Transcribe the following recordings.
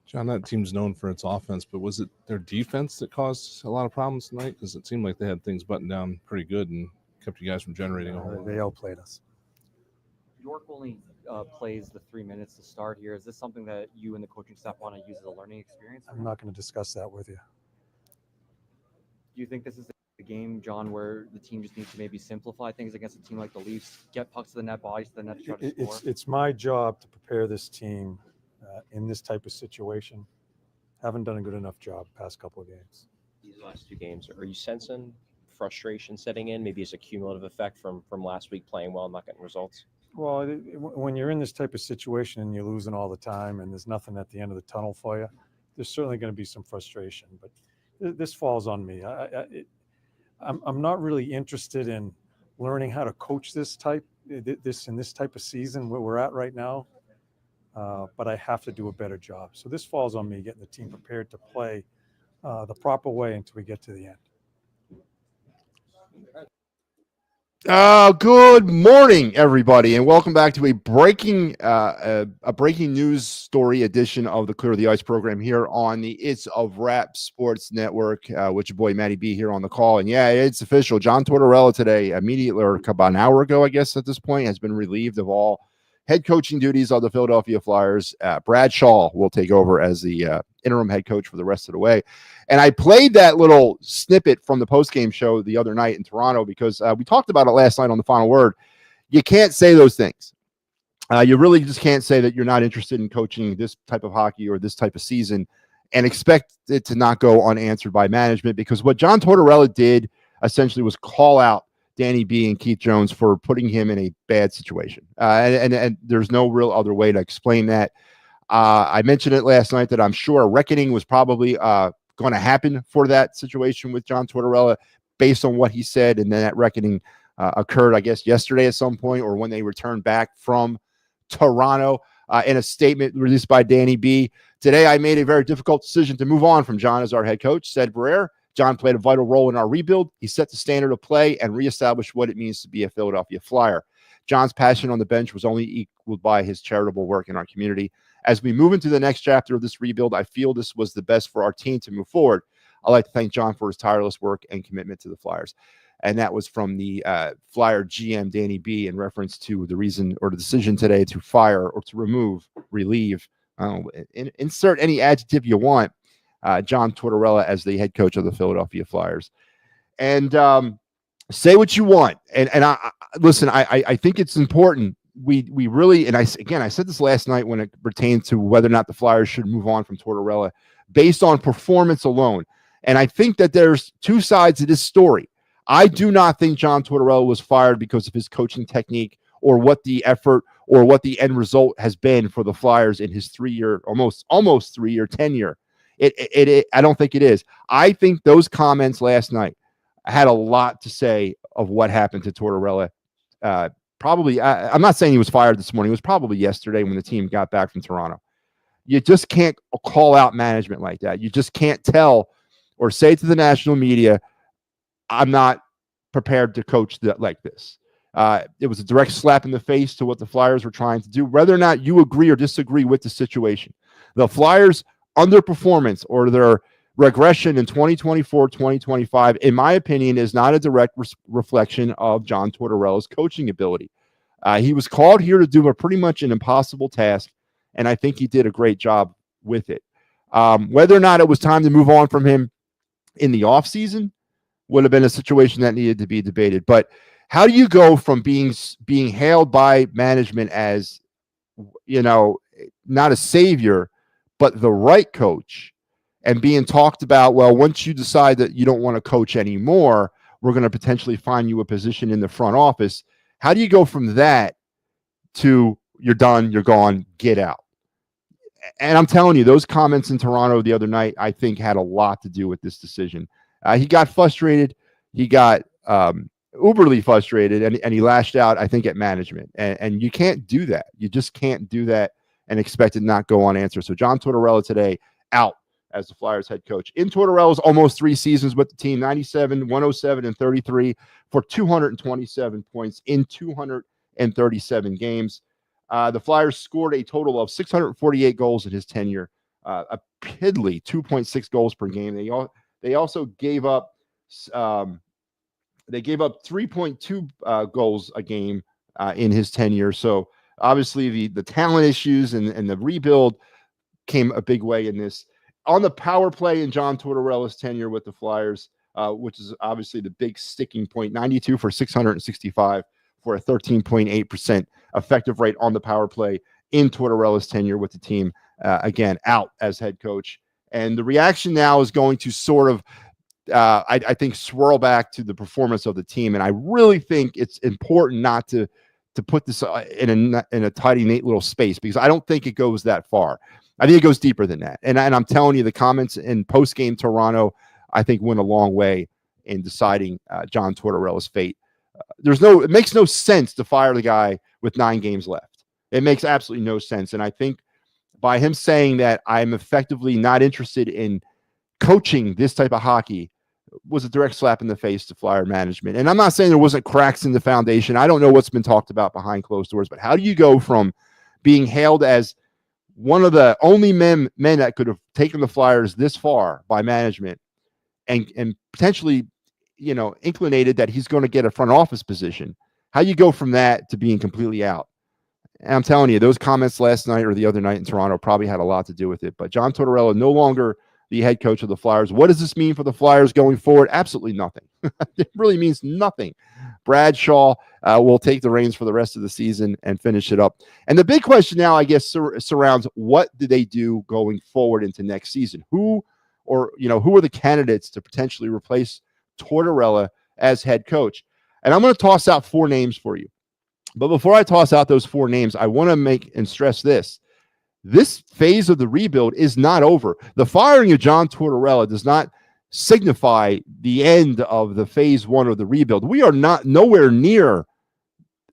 John, that team's known for its offense, but was it their defense that caused a lot of problems tonight? Because it seemed like they had things buttoned down pretty good and kept you guys from generating a whole lot. They outplayed us. York only plays the 3 minutes to start here. Is this something that you and the coaching staff want to use as a learning experience? I'm not going to discuss that with you. Do you think this is the game, John, where the team just needs to maybe simplify things against a team like the Leafs, get pucks to the net, bodies to the net to try to score? It's my job to prepare this team in this type of situation. Haven't done a good enough job past couple of games. These last 2 games, are you sensing frustration setting in, maybe as a cumulative effect from last week playing well and not getting results? Well, when you're in this type of situation and you're losing all the time and there's nothing at the end of the tunnel for you, there's certainly going to be some frustration. But this falls on me. I'm not really interested in learning how to coach this type of season where we're at right now. But I have to do a better job. So this falls on me, getting the team prepared to play the proper way until we get to the end. Good morning, everybody, and welcome back to a breaking news story edition of the Clear the Ice program here on the It's of Rap Sports Network, with your boy Matty B here on the call. And yeah, it's official. John Tortorella today, immediately, or about an hour ago, I guess at this point, has been relieved of all head coaching duties of the Philadelphia Flyers. Brad Shaw will take over as the interim head coach for the rest of the way. And I played that little snippet from the postgame show the other night in Toronto because we talked about it last night on the Final Word. You can't say those things. You really just can't say that you're not interested in coaching this type of hockey or this type of season and expect it to not go unanswered by management, because what John Tortorella did essentially was call out Danny B and Keith Jones for putting him in a bad situation. And there's no real other way to explain that. I mentioned it last night that I'm sure a reckoning was probably going to happen for that situation with John Tortorella based on what he said. And then that reckoning occurred, I guess, yesterday at some point, or when they returned back from Toronto. In a statement released by Danny B, today I made a very difficult decision to move on from John as our head coach, said Barrere. John played a vital role in our rebuild. He set the standard of play and reestablished what it means to be a Philadelphia Flyer. John's passion on the bench was only equaled by his charitable work in our community. As we move into the next chapter of this rebuild, I feel this was the best for our team to move forward. I'd like to thank John for his tireless work and commitment to the Flyers. And that was from the Flyer GM, Danny B, in reference to the reason or the decision today to fire or to remove, relieve, insert any adjective you want, John Tortorella as the head coach of the Philadelphia Flyers. And say what you want. And I listen, I think it's important. We really, and I said this last night when it pertained to whether or not the Flyers should move on from Tortorella based on performance alone. And I think that there's two sides to this story. I do not think John Tortorella was fired because of his coaching technique or what the effort or what the end result has been for the Flyers in his 3-year, almost 3-year tenure. I don't think it is. I think those comments last night had a lot to say of what happened to Tortorella. Probably, I'm not saying he was fired this morning. It was probably yesterday when the team got back from Toronto. You just can't call out management like that. You just can't tell or say to the national media, I'm not prepared to coach like this. It was a direct slap in the face to what the Flyers were trying to do, whether or not you agree or disagree with the situation. The Flyers' underperformance or their regression in 2024, 2025, in my opinion, is not a direct reflection of John Tortorella's coaching ability. He was called here to do a pretty much an impossible task, and I think he did a great job with it. Whether or not it was time to move on from him in the offseason would have been a situation that needed to be debated. But how do you go from being hailed by management as, not a savior, but the right coach, and being talked about, well, once you decide that you don't want to coach anymore, we're going to potentially find you a position in the front office. How do you go from that to you're done, you're gone, get out? And I'm telling you, those comments in Toronto the other night, I think, had a lot to do with this decision. He got frustrated. He got uberly frustrated, and he lashed out, I think, at management. And you can't do that. You just can't do that and expect it not go unanswered. So John Tortorella today out as the Flyers head coach. In Tortorella's almost 3 seasons with the team, 97, 107, and 33 for 227 points in 237 games. The Flyers scored a total of 648 goals in his tenure, a piddly 2.6 goals per game. They also gave up 3.2 goals a game in his tenure. So obviously the talent issues and the rebuild came a big way in this. On the power play in John Tortorella's tenure with the Flyers, which is obviously the big sticking point, 92 for 665 for a 13.8% effective rate on the power play in Tortorella's tenure with the team. Again, out as head coach. And the reaction now is going to sort of, I think, swirl back to the performance of the team. And I really think it's important not to put this in a tidy, neat little space, because I don't think it goes that far. I think it goes deeper than that. And I'm telling you, the comments in post-game Toronto, I think, went a long way in deciding John Tortorella's fate. It makes no sense to fire the guy with 9 games left. It makes absolutely no sense. And I think by him saying that I'm effectively not interested in coaching this type of hockey was a direct slap in the face to Flyer management. And I'm not saying there wasn't cracks in the foundation. I don't know what's been talked about behind closed doors, but how do you go from being hailed as one of the only men that could have taken the Flyers this far by management and potentially, inclinated that he's going to get a front office position? How you go from that to being completely out? And I'm telling you, those comments last night or the other night in Toronto probably had a lot to do with it. But John Tortorella, no longer the head coach of the Flyers. What does this mean for the Flyers going forward? Absolutely nothing. It really means nothing. Brad Shaw will take the reins for the rest of the season and finish it up. And the big question now, I guess, surrounds what do they do going forward into next season? Who are the candidates to potentially replace Tortorella as head coach? And I'm going to toss out 4 names for you. But before I toss out those 4 names, I want to make and stress this. This phase of the rebuild is not over. The firing of John Tortorella does not signify the end of the phase 1 of the rebuild. We are nowhere near,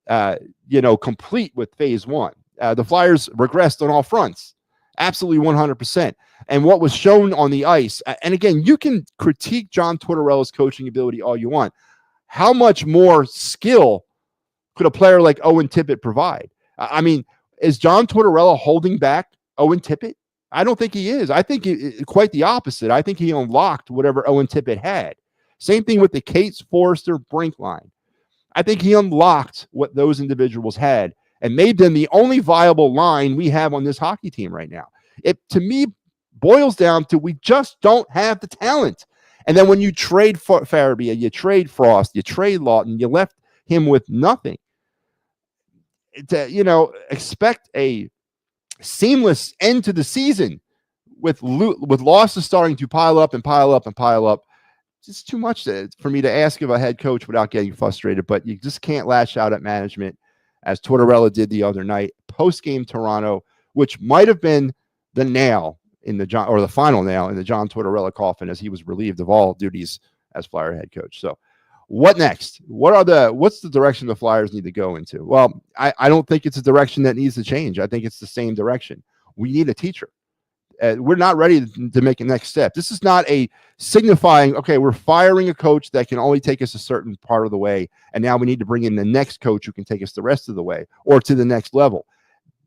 complete with phase 1. The Flyers regressed on all fronts, absolutely 100%. And what was shown on the ice, and again, you can critique John Tortorella's coaching ability all you want. How much more skill could a player like Owen Tippett provide? I mean, is John Tortorella holding back Owen Tippett? I don't think he is. I think quite the opposite. I think he unlocked whatever Owen Tippett had. Same thing with the Cates, Forrester, Brink line. I think he unlocked what those individuals had and made them the only viable line we have on this hockey team right now. It, to me, boils down to we just don't have the talent. And then when you trade Farabee, you trade Frost, you trade Lawton, you left him with nothing. To, expect a seamless end to the season with losses starting to pile up and pile up and pile up. It's too much for me to ask of a head coach without getting frustrated, but you just can't lash out at management as Tortorella did the other night, post-game Toronto, which might have been the nail in the final nail in the John Tortorella coffin as he was relieved of all duties as Flyer head coach. So what next? What's the direction the Flyers need to go into? Well, I don't think it's a direction that needs to change. I think it's the same direction. We need a teacher. We're not ready to make a next step. This is not a signifying, okay, we're firing a coach that can only take us a certain part of the way, and now we need to bring in the next coach who can take us the rest of the way or to the next level.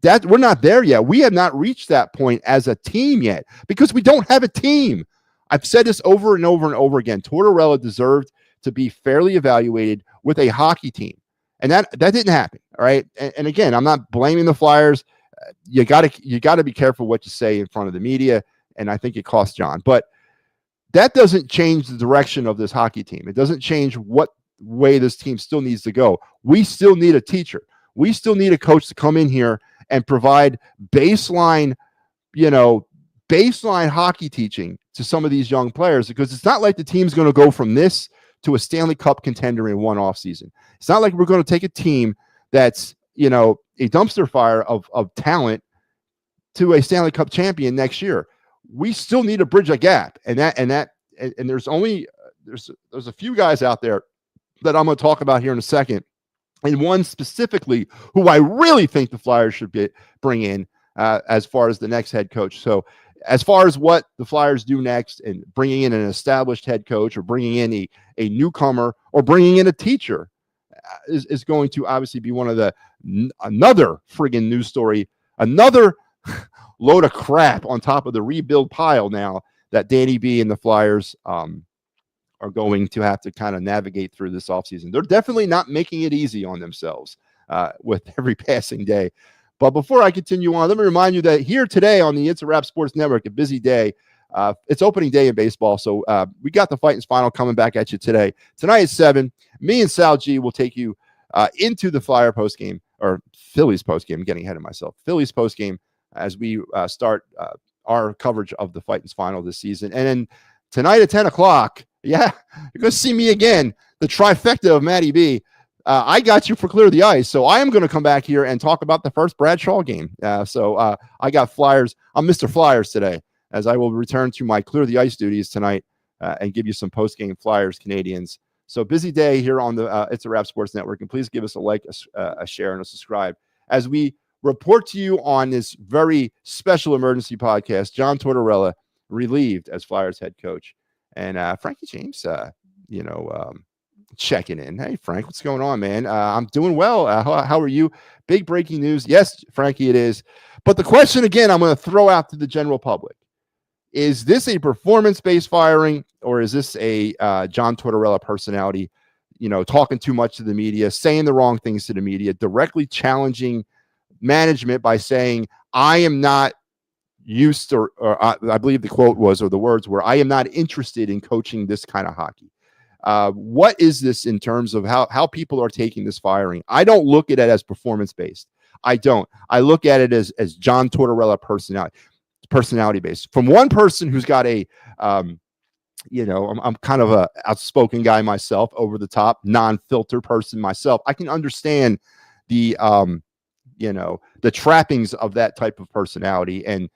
That we're not there yet. We have not reached that point as a team yet because we don't have a team. I've said this over and over and over again. Tortorella deserved to be fairly evaluated with a hockey team. And that didn't happen. All right. And again, I'm not blaming the Flyers. You gotta be careful what you say in front of the media. And I think it cost John, but that doesn't change the direction of this hockey team. It doesn't change what way this team still needs to go. We still need a teacher. We still need a coach to come in here and provide baseline hockey teaching to some of these young players, because it's not like the team's going to go from this to a Stanley Cup contender in one offseason. It's not like we're going to take a team that's, a dumpster fire of talent to a Stanley Cup champion next year. We still need to bridge a gap. And there's a few guys out there that I'm going to talk about here in a second. And one specifically who I really think the Flyers should bring in as far as the next head coach. So as far as what the Flyers do next and bringing in an established head coach or bringing in a newcomer or bringing in a teacher is going to obviously be one of the another friggin' news story, another load of crap on top of the rebuild pile now that Danny B and the Flyers are going to have to kind of navigate through this offseason. They're definitely not making it easy on themselves with every passing day. But before I continue on, let me remind you that here today on the It's a Wrap Sports Network, a busy day. It's opening day in baseball, so we got the Fightins Final coming back at you today. Tonight at 7, me and Sal G will take you into the Flyer postgame, or Phillies postgame, getting ahead of myself. Phillies postgame as we start our coverage of the Fightins Final this season. And then tonight at 10 o'clock, yeah, you're going to see me again, the trifecta of Matty B. I got you for Clear the Ice, so I am going to come back here and talk about the first Bradshaw game. I got Flyers. I'm Mr. Flyers today, as I will return to my Clear the Ice duties tonight and give you some post-game Flyers Canadians. So busy day here on the It's a Wrap Sports Network, and please give us a like, a share, and a subscribe as we report to you on this very special emergency podcast. John Tortorella relieved as Flyers head coach, and Frankie James, checking in. Hey, Frank, what's going on, man? I'm doing well. How are you? Big breaking news. Yes, Frankie, it is. But the question, again, I'm going to throw out to the general public. Is this a performance-based firing, or is this a John Tortorella personality, talking too much to the media, saying the wrong things to the media, directly challenging management by saying, I am not used to, or I believe the quote was, or the words were, I am not interested in coaching this kind of hockey. What is this in terms of how people are taking this firing? I don't look at it as performance-based. I don't. I look at it as John Tortorella personality-based. From one person who's got I'm kind of a outspoken guy myself, over the top, non-filter person myself. I can understand the trappings of that type of personality, and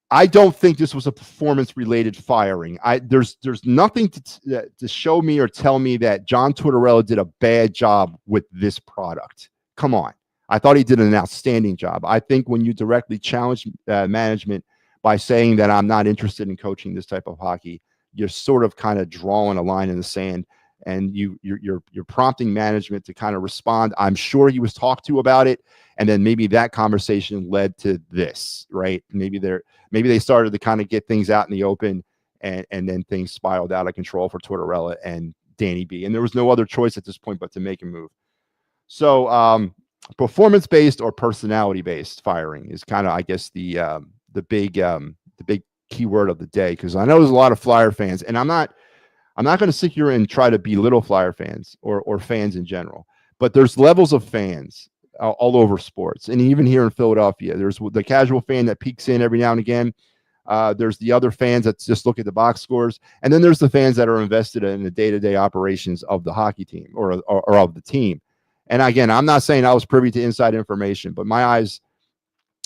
I don't think this was a performance-related firing. There's nothing to show me or tell me that John Tortorella did a bad job with this product. Come on. I thought he did an outstanding job. I think when you directly challenge management by saying that I'm not interested in coaching this type of hockey, you're sort of kind of drawing a line in the sand, and you're prompting management to kind of respond. I'm sure he was talked to about it, and then maybe that conversation led to this, right? Maybe they started to kind of get things out in the open, and then things spiraled out of control for Tortorella and Danny B. And there was no other choice at this point but to make a move. So performance-based or personality-based firing is kind of, I guess, the big keyword of the day, because I know there's a lot of Flyer fans, and I'm not going to sit here and try to belittle Flyer fans or fans in general, but there's levels of fans all over sports. And even here in Philadelphia, there's the casual fan that peeks in every now and again. There's the other fans that just look at the box scores. And then there's the fans that are invested in the day-to-day operations of the hockey team or of the team. And again, I'm not saying I was privy to inside information, but my eyes,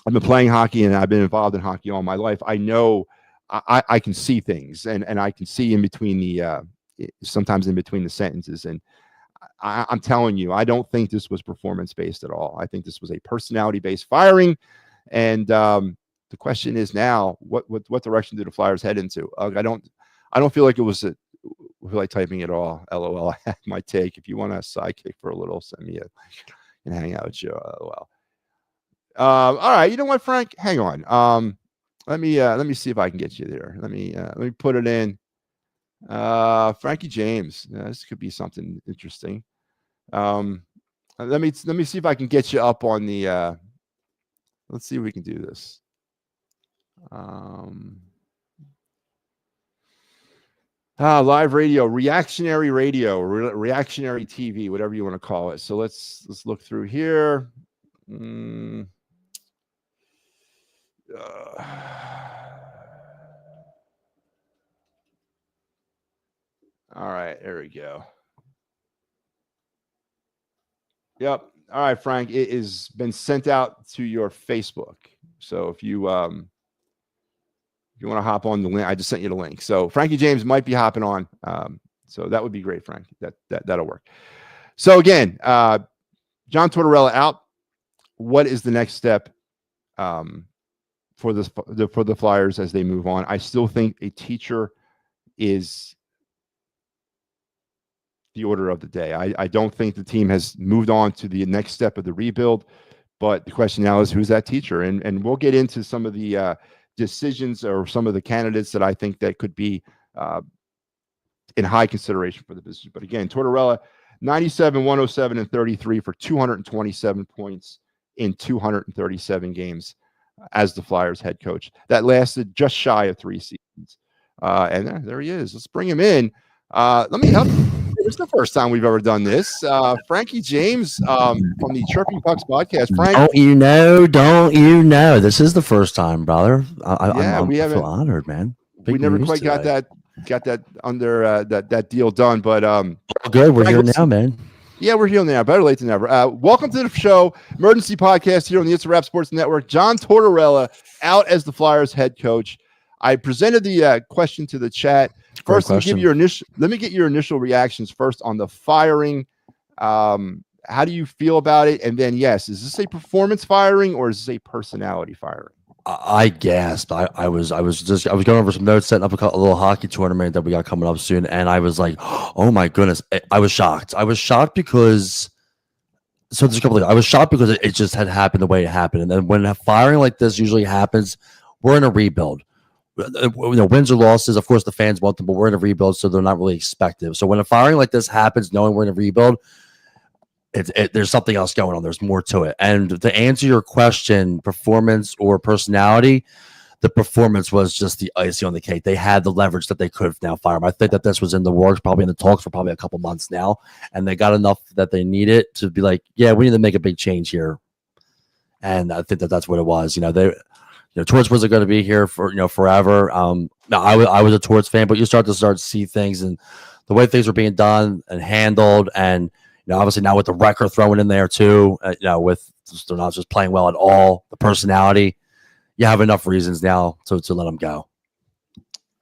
I've been playing hockey and I've been involved in hockey all my life. I know I can see things, and I can see in between sometimes in between the sentences. And I'm telling you, I don't think this was performance-based at all. I think this was a personality-based firing. And the question is now, what direction do the Flyers head into? I don't feel like it was feel like typing it all. LOL. I have my take. If you want a sidekick for a little, send me and hang out with you. LOL. All right. You know what, Frank? Hang on. Let me see if I can get you there. Let me put it in. Frankie James. This could be something interesting. Let me see if I can get you up on the. Let's see if we can do this. Live radio, reactionary TV, whatever you want to call it. So let's look through here. All right, there we go. Yep. All right, Frank, it has been sent out to your Facebook. So if you want to hop on the link, I just sent you the link. So Frankie James might be hopping on. So that would be great, Frank. That'll work. So again, John Tortorella out. What is the next step for the Flyers as they move on. I still think a teacher is the order of the day. I don't think the team has moved on to the next step of the rebuild, but the question now is who's that teacher? And we'll get into some of the decisions or some of the candidates that I think that could be in high consideration for the position. But again, Tortorella, 97, 107, and 33 for 227 points in 237 games as the Flyers head coach. That lasted just shy of 3 seasons. And there he is. Let's bring him in. Let me help. It's the first time we've ever done this. Frankie James from the Chirping Pucks podcast. Frank, don't you know? This is the first time, brother. I feel honored, man. We never quite got that under that deal done, but good. We're here now, man. Yeah, we're here now. Better late than never. Welcome to the show, emergency podcast here on the It's a Wrap Sports Network. John Tortorella out as the Flyers head coach. I presented the question to the chat. First, let me get your initial reactions first on the firing. How do you feel about it? And then, yes, is this a performance firing or is this a personality firing? I gasped. I was going over some notes, setting up a little hockey tournament that we got coming up soon, and I was like, oh my goodness, I was shocked. I was shocked because there's a couple of things. I was shocked because it just had happened the way it happened, and then when a firing like this usually happens, we're in a rebuild. Wins or losses, of course, the fans want them, but we're in a rebuild, so they're not really expected. So when a firing like this happens, knowing we're in a rebuild, there's something else going on. There's more to it. And to answer your question, performance or personality, the performance was just the icing on the cake. They had the leverage that they could have now fired him. I think that this was in the works, probably in the talks for probably a couple months now, and they got enough that they needed to be like, yeah, we need to make a big change here. And I think that that's what it was. Torts wasn't going to be here for forever. I was a Torts fan, but you start to see things and the way things were being done and handled, and obviously now with the record thrown in there too. With they're not just playing well at all. The personality, you have enough reasons now to let them go.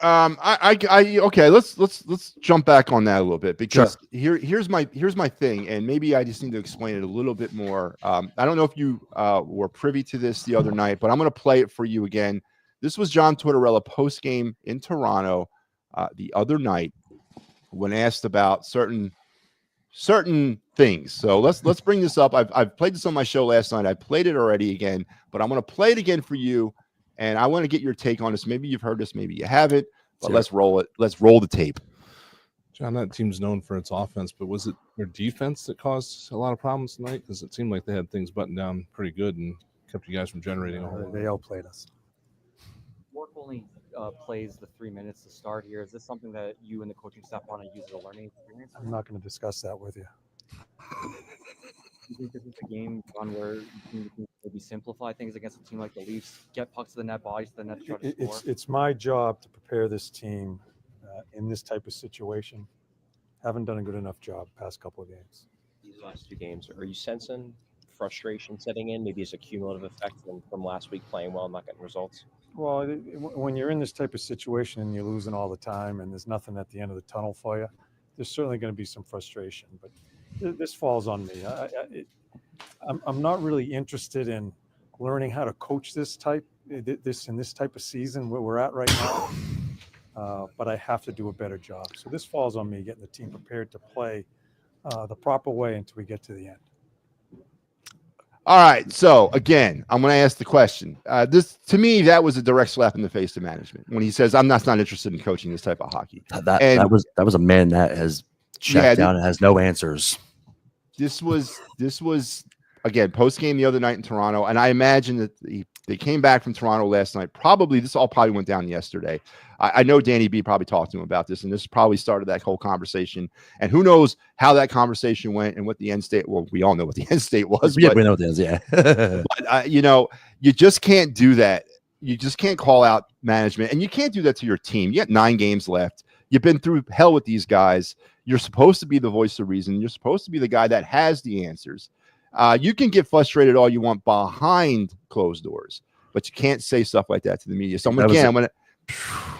Okay. Let's jump back on that a little bit because here's my thing, and maybe I just need to explain it a little bit more. I don't know if you were privy to this the other night, but I'm going to play it for you again. This was John Tortorella postgame in Toronto the other night when asked about certain things. So let's bring this up. I've played this on my show last night. I played it already again, but I'm going to play it again for you. And I want to get your take on this. Maybe you've heard this, maybe you haven't, but let's roll it. Let's roll the tape. John, that team's known for its offense, but was it their defense that caused a lot of problems tonight? Because it seemed like they had things buttoned down pretty good and kept you guys from generating a whole lot. They outplayed us. York only plays the 3 minutes to start here. Is this something that you and the coaching staff want to use as a learning experience? I'm not going to discuss that with you. You think this is a game one where you can maybe simplify things against a team like the Leafs, get pucks to the net, bodies to the net, to try to score? It's my job to prepare this team in this type of situation. Haven't done a good enough job past couple of games. These last 2 games, are you sensing frustration setting in? Maybe as a cumulative effect from last week playing well and not getting results? Well, when you're in this type of situation and you're losing all the time and there's nothing at the end of the tunnel for you, there's certainly going to be some frustration. But this falls on me. I'm not really interested in learning how to coach this type of season where we're at right now. But I have to do a better job. So this falls on me, getting the team prepared to play the proper way until we get to the end. All right. So again, I'm going to ask the question. This, to me, that was a direct slap in the face to management when he says, "I'm not interested in coaching this type of hockey." That was a man that has checked down and has no answers. This was again post game the other night in Toronto, and I imagine that they came back from Toronto last night. This all probably went down yesterday. I know Danny B probably talked to him about this, and this probably started that whole conversation. And who knows how that conversation went and what the end state. Well, we all know what the end state was. Yeah, we know what it is. Yeah, but you just can't do that. You just can't call out management, and you can't do that to your team. You got 9 games left. You've been through hell with these guys. You're supposed to be the voice of reason. You're supposed to be the guy that has the answers. You can get frustrated all you want behind closed doors, but you can't say stuff like that to the media. So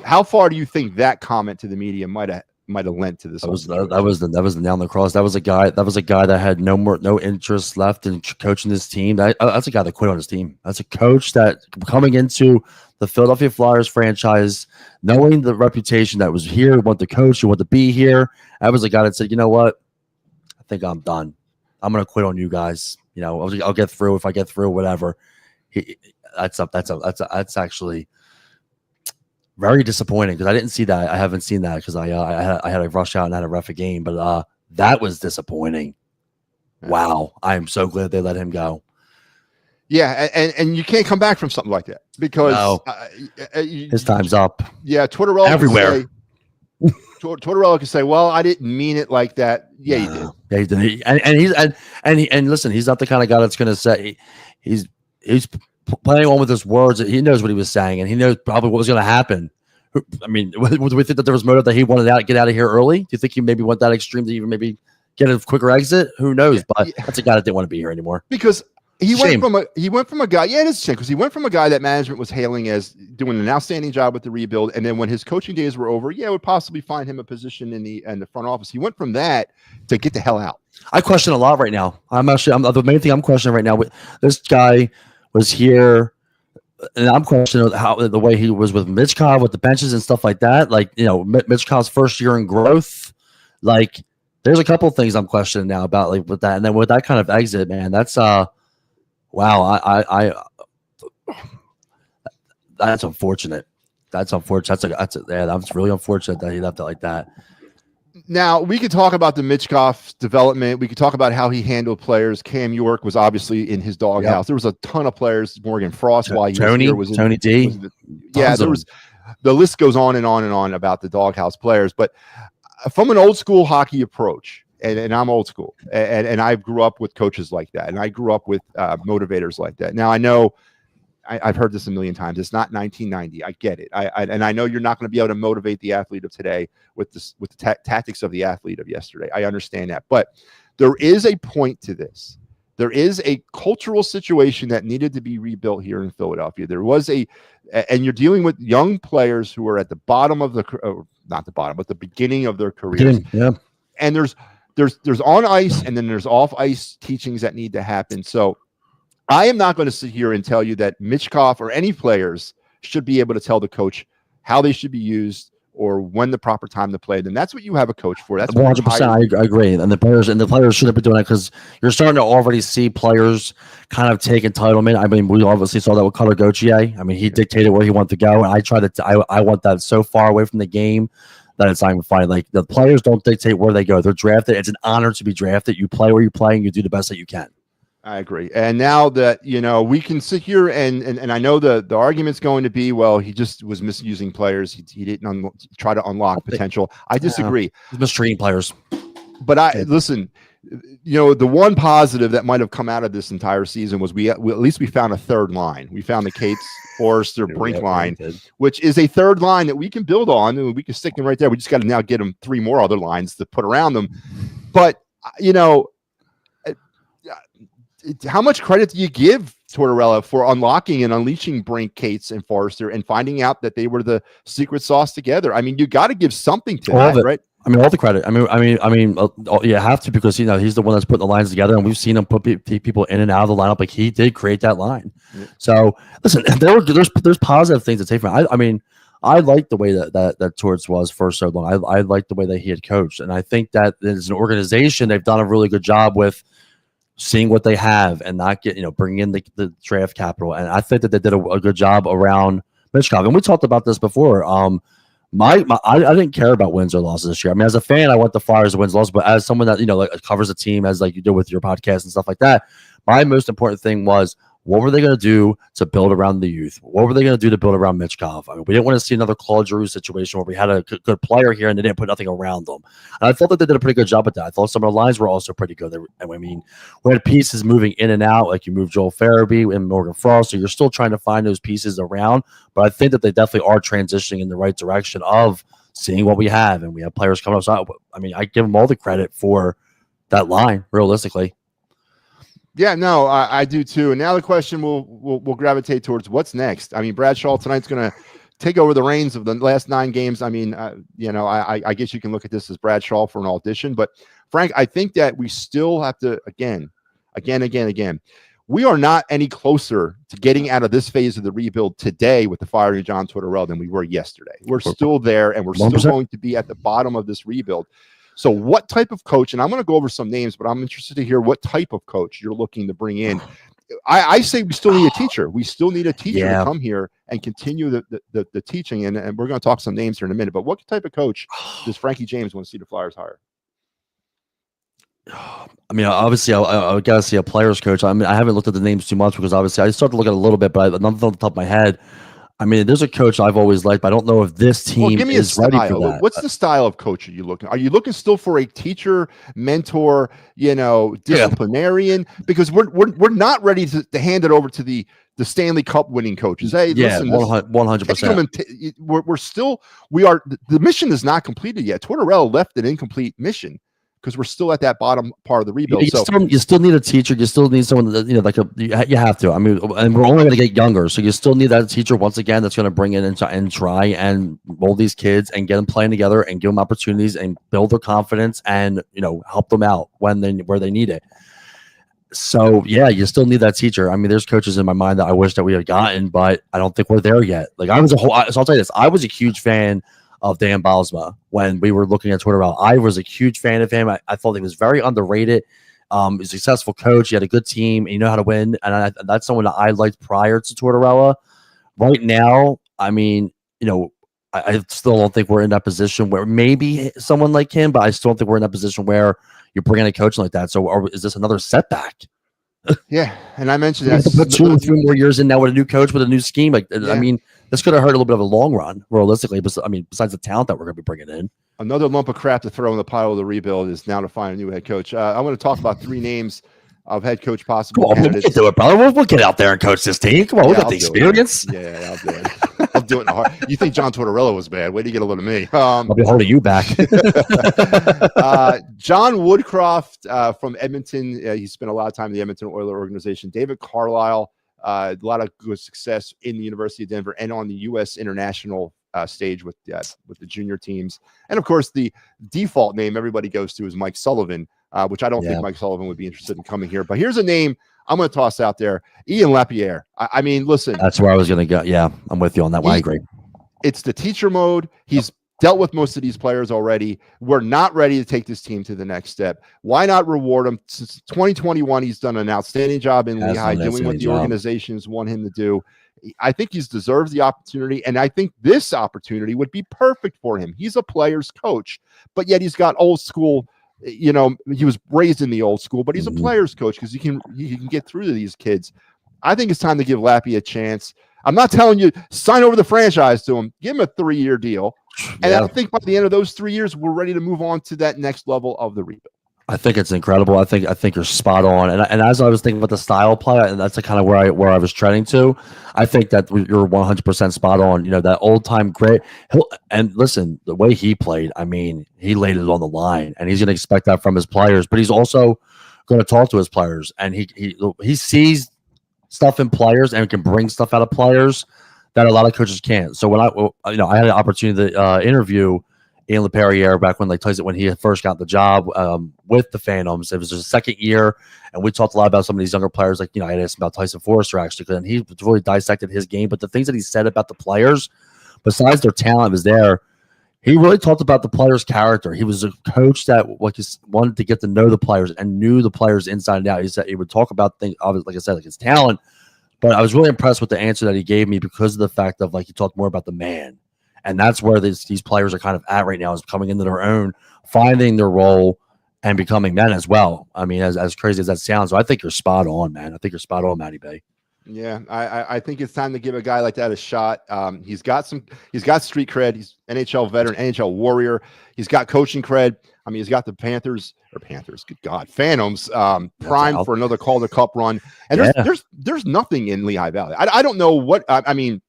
how far do you think that comment to the media might have might have lent to this. That was the nail on the cross. That was a guy that had no interest left in coaching this team. That's a guy that quit on his team. That's a coach that coming into the Philadelphia Flyers franchise, knowing the reputation that was here, you want the coach, you want to be here. That was a guy that said, you know what, I think I'm done. I'm gonna quit on you guys. You know, I'll get through if I get through, whatever. That's actually very disappointing because I didn't see that. I haven't seen that because I had a rush out and had a ref a game, but that was disappointing. Wow, I am so glad they let him go. Yeah, and you can't come back from something like that because his time's up. Yeah, Tortorella everywhere. Tortorella can say, "Well, I didn't mean it like that." Yeah, you did. Yeah, he did. And listen, he's not the kind of guy that's going to say he's playing on with his words. He knows what he was saying, and he knows probably what was going to happen. I mean, would we think that there was motive that he wanted to get out of here early? Do you think he maybe went that extreme to even maybe get a quicker exit? Who knows? But that's a guy that didn't want to be here anymore. Because he went from a guy. Yeah, it is a shame because he went from a guy that management was hailing as doing an outstanding job with the rebuild, and then when his coaching days were over, would possibly find him a position in the front office. He went from that to get the hell out. I question a lot right now. I'm the main thing I'm questioning right now. This guy was here, and I'm questioning how the way he was with Mitchkov with the benches and stuff like that. Like, you know, Mitchkov's first year in growth. Like, there's a couple of things I'm questioning now about like with that, and then with that kind of exit, man, that's wow. That's unfortunate. That's unfortunate. That's really unfortunate that he left it like that. Now, we could talk about the Mitchkov development. We could talk about how he handled players. Cam York was obviously in his doghouse. Yep. There was a ton of players. Morgan Frost, while he was Tony D. There was. The list goes on and on and on about the doghouse players. But from an old school hockey approach, and I'm old school, and I grew up with coaches like that, and I grew up with motivators like that. Now, I know I've heard this a million times. It's not 1990. I get it. And I know you're not going to be able to motivate the athlete of today with the tactics of the athlete of yesterday. I understand that. But there is a point to this. There is a cultural situation that needed to be rebuilt here in Philadelphia. There was and you're dealing with young players who are at the bottom of not the bottom, but the beginning of their careers. Yeah. And there's on ice and then there's off ice teachings that need to happen. So I am not going to sit here and tell you that Mitchkov or any players should be able to tell the coach how they should be used or when the proper time to play. Then that's what you have a coach for. That's 100%. I agree. And the players shouldn't be doing that because you're starting to already see players kind of take entitlement. I mean, we obviously saw that with Cutter Gauthier. I mean, he dictated where he wanted to go, and I want that so far away from the game that it's not even fine. Like, the players don't dictate where they go. They're drafted. It's an honor to be drafted. You play where you play, and you do the best that you can. I agree. And now that, we can sit here and I know the argument's going to be, well, he just was misusing players. He didn't try to unlock potential. I disagree. He's mistreating players. But listen, the one positive that might have come out of this entire season was we at least we found a third line. We found the Cates, Forrester, Brink line, which is a third line that we can build on, and we can stick them right there. We just got to now get them 3 more other lines to put around them. But, how much credit do you give Tortorella for unlocking and unleashing Brink, Cates, and Forrester and finding out that they were the secret sauce together? I mean, you got to give something to that, right? I mean, all the credit. I mean, you have to, because he's the one that's putting the lines together, and we've seen him put people in and out of the lineup. Like, he did create that line. Yeah. So listen, there's positive things to take from it. I mean, I like the way that Torts was for so long. I like the way that he had coached, and I think that as an organization, they've done a really good job with seeing what they have and not bringing in the draft capital. And I think that they did a good job around Mitchkov. And we talked about this before. I didn't care about wins or losses this year. I mean, as a fan, I want the Flyers to win losses, but as someone that, like, covers the team, as like you do with your podcast and stuff like that, my most important thing was, what were they going to do to build around the youth? What were they going to do to build around Mitchkov? I mean, we didn't want to see another Claude Giroux situation where we had a good player here and they didn't put nothing around them. And I thought that they did a pretty good job with that. I thought some of the lines were also pretty good. I mean, we had pieces moving in and out, like you moved Joel Farabee and Morgan Frost, so you're still trying to find those pieces around. But I think that they definitely are transitioning in the right direction of seeing what we have, and we have players coming up. So, I give them all the credit for that line, realistically. Yeah, no, I do too. And now the question will gravitate towards what's next. I mean, Brad Shaw tonight's going to take over the reins of the last 9 games. I mean, I guess you can look at this as Brad Shaw for an audition, but Frank, I think that we still have to, again, we are not any closer to getting out of this phase of the rebuild today with the firing of John Tortorella than we were yesterday. We're still there, and we're 100%. Still going to be at the bottom of this rebuild. So what type of coach, and I'm going to go over some names, but I'm interested to hear what type of coach you're looking to bring in. I say we still need a teacher. We still need a teacher to come here and continue the teaching. And we're going to talk some names here in a minute. But what type of coach does Frankie James want to see the Flyers hire? I mean, obviously, I got to see a player's coach. I mean, I haven't looked at the names too much because obviously I started to look at it a little bit, but nothing on the top of my head. I mean, there's a coach I've always liked, but I don't know if this team is ready for that. What's the style of coach are you looking? Are you looking still for a teacher, mentor, disciplinarian? Because we're not ready to hand it over to the Stanley Cup winning coaches. Hey, listen, 100%. The mission is not completed yet. Tortorella left an incomplete mission, because we're still at that bottom part of the rebuild. You still need a teacher. You still need someone that, you have to. I mean, and we're only going to get younger. So you still need that teacher once again that's going to bring in and try and mold these kids and get them playing together and give them opportunities and build their confidence and, help them out where they need it. So, yeah, you still need that teacher. I mean, there's coaches in my mind that I wish that we had gotten, but I don't think we're there yet. So I'll tell you this. I was a huge fan of Dan Bylsma when we were looking at Tortorella. I was a huge fan of him. I thought he was very underrated. He's a successful coach. He had a good team. And he knew how to win. And that's someone that I liked prior to Tortorella. Right now, I mean, I still don't think we're in that position where maybe someone like him, but I still don't think we're in that position where you're bringing a coach like that. So is this another setback? Yeah, and I mentioned that 2 or 3 more years in now with a new coach, with a new scheme. I mean, this could have hurt a little bit of a long run, realistically. But I mean, besides the talent that we're going to be bringing in, another lump of crap to throw in the pile of the rebuild is now to find a new head coach. I want to talk about 3 names of head coach possible candidates. We can do it, brother. We'll get out there and coach this team. Come on, we got the experience. Yeah, I'll do it. I'm doing it hard. You think John Tortorella was bad? Wait till you get a load of me. I'll be holding you back. John Woodcroft from Edmonton. He spent a lot of time in the Edmonton Oilers organization. David Carlisle, a lot of good success in the University of Denver and on the U.S. international stage with the junior teams. And of course, the default name everybody goes to is Mike Sullivan, which I don't think Mike Sullivan would be interested in coming here. But here's a name I'm going to toss out there: Ian Lapierre. I mean, listen, that's where I was going to go. Yeah, I'm with you on that one. I agree. It's the teacher mode. He's dealt with most of these players already. We're not ready to take this team to the next step. Why not reward him? Since 2021, he's done an outstanding job in Lehigh, doing what the organizations want him to do. I think he's deserved the opportunity, and I think this opportunity would be perfect for him. He's a player's coach, but yet he's got old school. He was raised in the old school, but he's a player's coach because he can get through to these kids. I think it's time to give Lappy a chance. I'm not telling you sign over the franchise to him. Give him a 3-year deal. And I think by the end of those 3 years, we're ready to move on to that next level of the rebuild. I think it's incredible. I think you're spot on. And as I was thinking about the style of play, and that's the kind of where I was trending to, I think that you're 100% spot on. That old time grit. And listen, the way he played, I mean, he laid it on the line, and he's going to expect that from his players. But he's also going to talk to his players, and he sees stuff in players and can bring stuff out of players that a lot of coaches can't. So when I had an opportunity to interview Ian Lapierre back when he first got the job with the Phantoms. It was his second year, and we talked a lot about some of these younger players. I had asked about Tyson Forrester actually, and he really dissected his game. But the things that he said about the players, besides their talent was there, he really talked about the players' character. He was a coach that wanted to get to know the players and knew the players inside and out. He said he would talk about things, obviously, like I said, like his talent. But I was really impressed with the answer that he gave me because of the fact of he talked more about the man. And that's where these players are kind of at right now, is coming into their own, finding their role, and becoming men as well. I mean, as crazy as that sounds, so I think you're spot on, man. I think you're spot on, Matty Bay. Yeah, I think it's time to give a guy like that a shot. He's got street cred. He's NHL veteran, NHL warrior. He's got coaching cred. I mean, he's got the Panthers. Good God, Phantoms primed for another Calder Cup run. And there's nothing in Lehigh Valley. I don't know what I mean.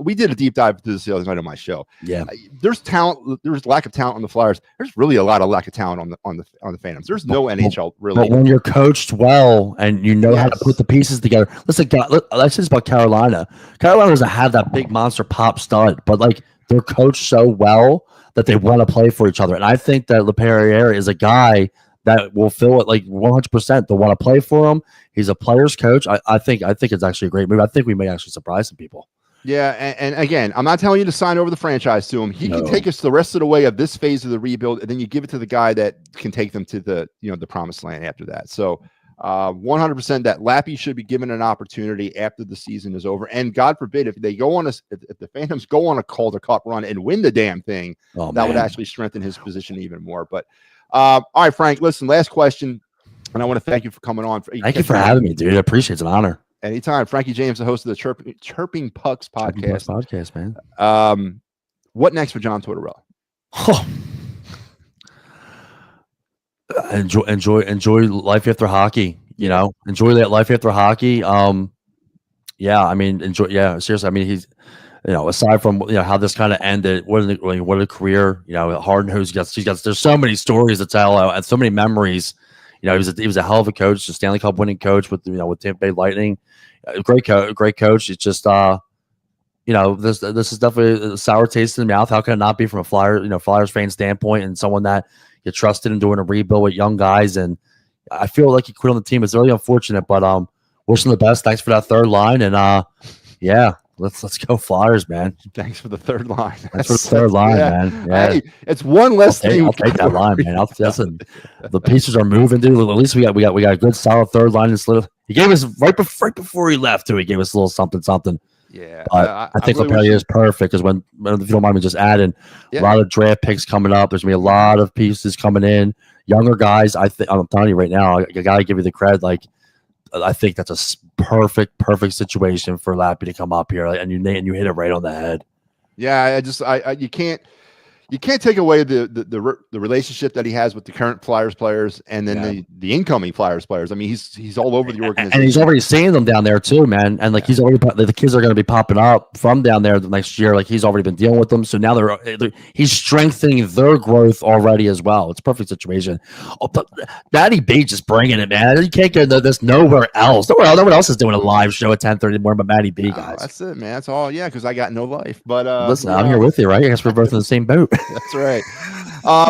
we did a deep dive into this the other night on my show. Yeah. There's talent. There's lack of talent on the Flyers. There's really a lot of lack of talent on the Phantoms. There's no NHL really. But when you're coached well and you know how to Yes. put the pieces together, listen, let's say this about Carolina. Carolina doesn't have that big monster pop stud, but like they're coached so well that they want to play for each other. And I think that LePerriere is a guy that will fill it like 100%. They'll want to play for him. He's a player's coach. I think it's actually a great move. I think we may actually surprise some people. Yeah, and again, I'm not telling you to sign over the franchise to him. He can No. take us the rest of the way of this phase of the rebuild, and then you give it to the guy that can take them to the promised land after that. So 100% that Lappy should be given an opportunity after the season is over. And God forbid if they go on if the Phantoms go on a Calder Cup run and win the damn thing, that would actually strengthen his position even more. But all right, Frank, listen, last question, and I want to thank you for coming on. Thank you for having me, dude. I appreciate it. It's an honor. Anytime. Frankie James, the host of the Chirping Pucks podcast. Podcast, man. What next for John Tortorella? Enjoy life after hockey. You know, enjoy that life after hockey. Yeah, I mean, enjoy. Yeah, seriously. I mean, he's, aside from how this kind of ended, what a career. Harden, he's got. There's so many stories to tell and so many memories. He was a hell of a coach, a Stanley Cup winning coach with Tampa Bay Lightning. Great coach. It's just this is definitely a sour taste in the mouth. How can it not be from a Flyers fan standpoint and someone that you trusted in doing a rebuild with young guys? And I feel like he quit on the team. It's really unfortunate, but wish him the best. Thanks for that third line, and yeah. Let's go Flyers, man. Thanks for the third line. That's for the third line, man. Yeah. Hey, it's one less thing. I'll take that line, man. The pieces are moving, dude. At least we got a good solid third line. He gave us right before he left, too. He gave us a little something. Yeah, I think really LePerriere is perfect because when if you don't mind me just adding, Yeah. a lot of draft picks coming up. There's gonna be a lot of pieces coming in, younger guys. I'm telling you right now, I gotta give you the credit. Like, I think that's a perfect situation for Lappy to come up here, and you hit it right on the head. Yeah, you can't take away the relationship that he has with the current Flyers players and then the incoming Flyers players. I mean, he's all over the organization, and he's already seeing them down there too, man. And like he's already the kids are going to be popping up from down there the next year. Like he's already been dealing with them, so now he's strengthening their growth already as well. It's a perfect situation. Oh, but Matty B just bringing it, man. You can't get this nowhere else. No one else is doing a live show at 10:30 in the morning, but Matty B, guys. That's it, man. That's all. Yeah, because I got no life. But listen, I'm here with you, right? I guess we're both in the same boat. That's right.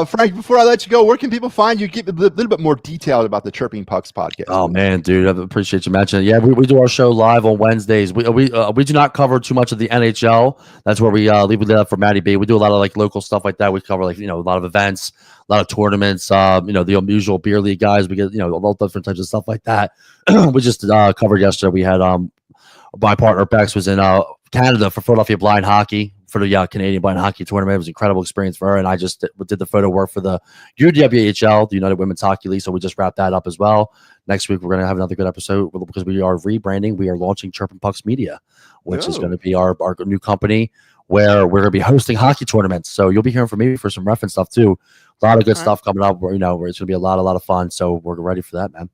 Frank, before I let you go, where can people find you? Give a little bit more detail about the Chirping Pucks podcast. Oh man, dude, I appreciate you mentioning it. Yeah, we do our show live on Wednesdays. We do not cover too much of the NHL. That's where we leave it up for Matty B. We do a lot of like local stuff like that. We cover like a lot of events, a lot of tournaments. The unusual beer league guys. We get a lot of different types of stuff like that. We just covered yesterday. We had my partner Bex was in Canada for Philadelphia Blind Hockey for the Canadian Blind Hockey Tournament. It was an incredible experience for her, and I just did the photo work for the UWHL, the United Women's Hockey League, so we just wrapped that up as well. Next week, we're going to have another good episode because we are rebranding. We are launching Chirping Pucks Media, which is going to be our new company where we're going to be hosting hockey tournaments. So you'll be hearing from me for some reference stuff too. A lot of good stuff coming up where it's going to be a lot of fun. So we're ready for that, man.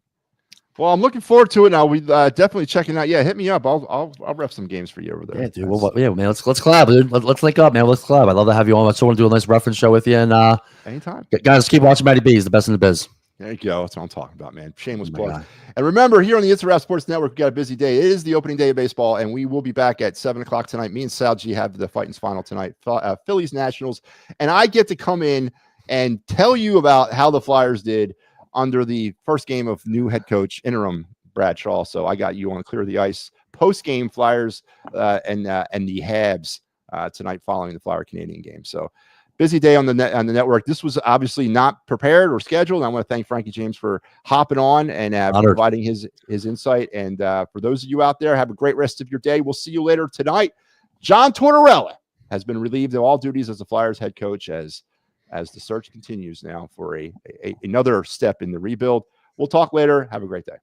Well, I'm looking forward to it now. We definitely checking out. Yeah, hit me up. I'll rep some games for you over there. Yeah, dude. Man. Let's collab, dude. Let's link up, man. Let's collab. I'd love to have you on. I still want to do a nice reference show with you. And anytime, guys, keep watching Matty B. He's the best in the biz. There you go. That's what I'm talking about, man. Shameless plug. And remember, here on the It's a Wrap Sports Network, we got a busy day. It is the opening day of baseball, and we will be back at 7:00 tonight. Me and Sal G have the Fightins final tonight. Phillies Nationals, and I get to come in and tell you about how the Flyers did under the first game of new head coach interim Bradshaw. So I got you on Clear the Ice post-game Flyers and the Habs tonight following the Flyer Canadian game. So busy day on the network. This was obviously not prepared or scheduled. I want to thank Frankie James for hopping on and providing his insight. And for those of you out there, have a great rest of your day. We'll see you later tonight. John Tortorella has been relieved of all duties as the Flyers head coach as the search continues now for another step in the rebuild. We'll talk later. Have a great day.